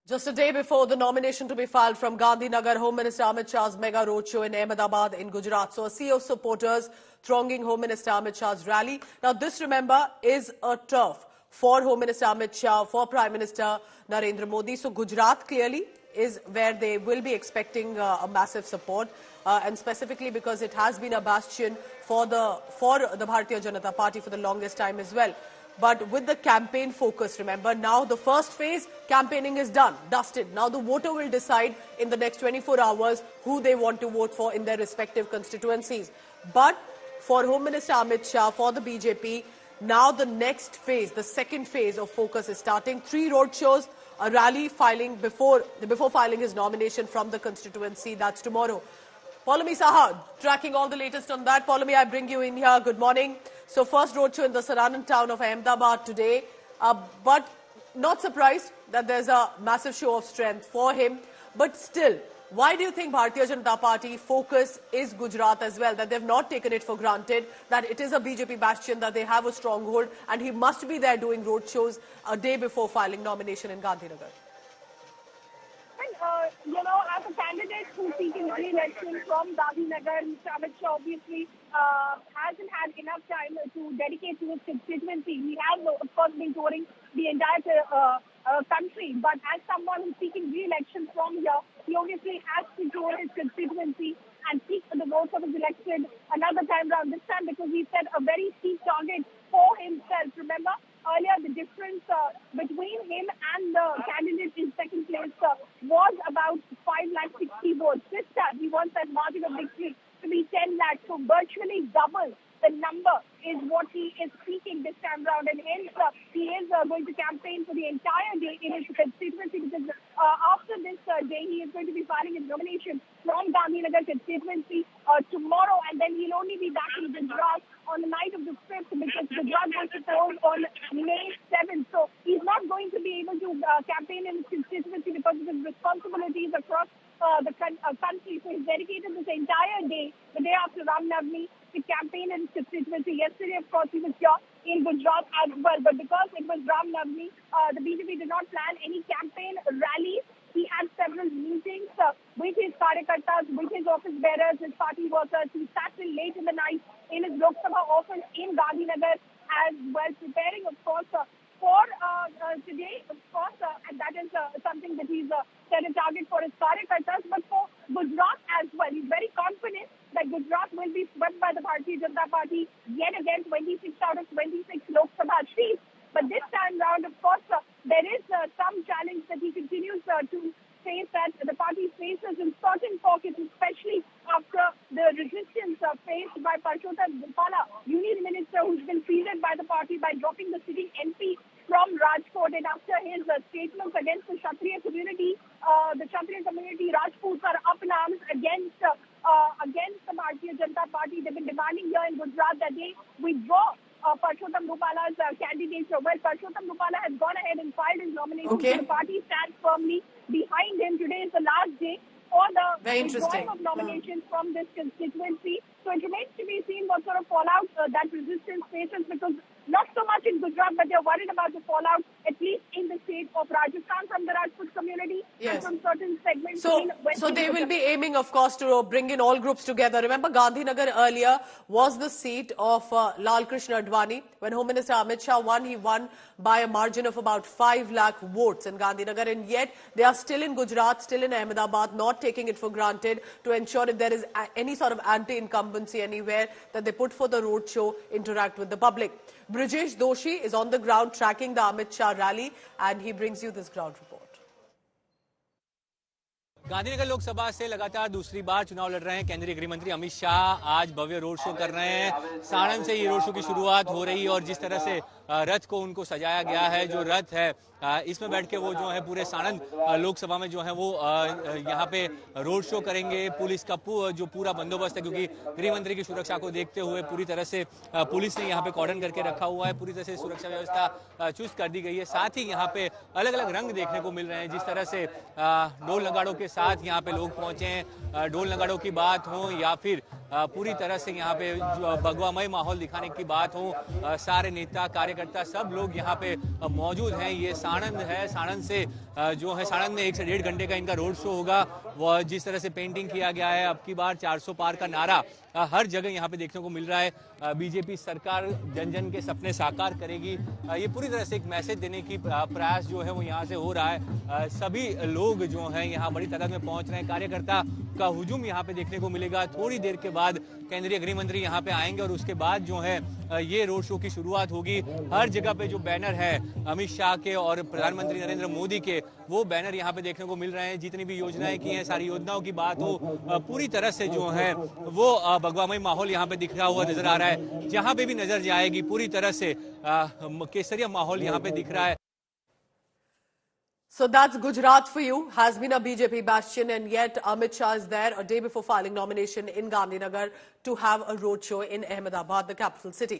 Just a day before the nomination to be filed from Gandhinagar, Home Minister Amit Shah's mega roadshow in Ahmedabad in Gujarat. So a sea of supporters thronging Home Minister Amit Shah's rally. Now this, remember, is a turf for Home Minister Amit Shah, for Prime Minister Narendra Modi. So Gujarat clearly is where they will be expecting a massive support. And specifically because it has been a bastion for the Bharatiya Janata Party for the longest time as well. But with the campaign focus, remember, now the first phase, campaigning is done, dusted. Now the voter will decide in the next 24 hours who they want to vote for in their respective constituencies. But for Home Minister Amit Shah, for the BJP, now the next phase, the second phase of focus is starting. 3 road shows, a rally filing before filing his nomination from the constituency. That's tomorrow. Poulomi Saha, tracking all the latest on that. Poulomi, I bring you in here. Good morning. So first roadshow in the surrounding town of Ahmedabad today. But not surprised that there's a massive show of strength for him. But still, why do you think Bharatiya Janata Party focus is Gujarat as well? That they've not taken it for granted, that it is a BJP bastion, that they have a stronghold, and he must be there doing roadshows a day before filing nomination in Gandhinagar. As a candidate who's seeking re-election from Gandhinagar, Mr. Amit Shah obviously hasn't had enough time to dedicate to his constituency. He has, of course, been touring the entire country, but as someone who's seeking re-election from here, he obviously has to tour his constituency and seek the votes of his election another time round. This time because he set a very steep target for himself. Remember, earlier the difference between him and the candidate in second place was about 560,000 votes. This time he wants that margin of victory to be 10 lakhs, so virtually double the number is what he is seeking this time round, and hence he is going to campaign for the entire day in his constituency, because after this day he is going to be filing his nomination from Gandhinagar constituency tomorrow, and then he'll only be back in Gujarat on the night of the 5th, because Gujarat was to poll on May 7th. So he's not going to be able to campaign in his constituency because of his responsibilities across the country. So he's dedicated this entire day, the day after Ram Navami, to campaign in his constituency. Yesterday, of course, he was here in Gujarat as well. But because it was Ram Navami, the BJP did not plan any campaign rallies. He had several meetings with his karyakartas, with his office bearers, his party workers. He sat till late in the night in his Lok Sabha office in Gandhinagar as well, preparing, of course, for today, of course, and that is something that he's set a target for his karyakartas, but for Gujarat as well. He's very confident that Gujarat will be swept by the Bharatiya Janata Party yet again, 26 out of 26 Lok Sabha seats. But this time round, of course, there is some challenge that he continues to face, that the party faces in certain pockets, especially after the resistance faced by Parshottam Rupala, Union Minister, who's been fielded by the party by dropping the sitting MP from Rajkot, and after his statements against the Kshatriya community, Rajputs are up in arms against the Bharatiya Janata Party. They've been demanding here in Gujarat that they withdraw Parshottam Rupala's candidature. Well, Parshottam Rupala has gone ahead and filed his nomination. Okay. So the party stands firmly behind him. Today is the last day for the withdrawing of nominations from this constituency. So it remains to be seen what sort of fallout that resistance faces, because not so much in Gujarat, but they're worried about the fallout, at least in the state of Rajasthan, from the Rajput community, and from certain segments in West. So they will be aiming, of course, to bring in all groups together. Remember, Gandhinagar earlier was the seat of Lal Krishna Advani. When Home Minister Amit Shah won, he won by a margin of about 5 lakh votes in Gandhinagar, and yet they are still in Gujarat, still in Ahmedabad, not taking it for granted to ensure if there is any sort of anti-incumbency anywhere, that they put for the roadshow, interact with the public. Brijesh Doshi is on the ground tracking the Amit Shah rally, and he brings you this ground report. Gandhinagar Lok Sabha से लगातार दूसरी बार चुनाव लड़ रहे हैं केंद्रीय गृह मंत्री अमित शाह आज भव्य रोड शो कर रहे हैं। साणंद से ये रोड शो की शुरुआत हो रही है और जिस तरह से रथ को उनको सजाया गया है, जो रथ है इसमें बैठ के वो जो है पूरे साणंद लोकसभा में जो है वो यहाँ पे रोड शो करेंगे। पुलिस का जो पूरा बंदोबस्त है, क्योंकि गृह मंत्री की सुरक्षा को देखते हुए पूरी तरह से पुलिस ने यहाँ पे कॉर्डन करके रखा हुआ है, पूरी तरह से सुरक्षा व्यवस्था चुस्त कर दी गई है। साथ ही यहाँ पे अलग अलग रंग देखने को मिल रहे हैं, जिस तरह से ढोल नगाड़ों के साथ यहाँ पे लोग पहुंचे हैं। ढोल नगाड़ों की बात हो या फिर पूरी तरह से यहाँ पे भगवामय माहौल दिखाने की बात हो, सारे नेता कार्यकर्ता सब लोग यहाँ पे मौजूद हैं। ये साणंद है, साणंद से जो है साणंद में 1 से 1.5 घंटे का इनका रोड शो होगा। वो जिस तरह से पेंटिंग किया गया है, अब की बार 400 पार का नारा हर जगह यहाँ पे देखने को मिल रहा है। बीजेपी सरकार जन जन के सपने साकार करेगी, ये पूरी तरह से एक मैसेज देने की प्रयास जो है वो यहाँ से हो रहा है। सभी लोग जो हैं यहाँ बड़ी तादाद में पहुंच रहे हैं। कार्यकर्ता का हुजूम यहाँ पे देखने को मिलेगा। थोड़ी देर के बाद केंद्रीय गृह मंत्री यहाँ पे आएंगे और उसके बाद जो है ये रोड शो की शुरुआत होगी। हर जगह पे जो बैनर है अमित शाह के और प्रधानमंत्री नरेंद्र मोदी के, वो बैनर यहाँ पे देखने को मिल रहे हैं। जितनी भी योजनाएं की हैं, सारी योजनाओं की बात हो, पूरी तरह से जो है वो भगवामय माहौल यहाँ पे दिखा हुआ नजर आ रहा है। जहां पे भी नजर जाएगी पूरी तरह से केसरिया माहौल यहाँ पे दिख रहा है। So that's Gujarat for you. Has been a BJP bastion, and yet Amit Shah is there a day before filing nomination in Gandhinagar to have a roadshow in Ahmedabad, the capital city.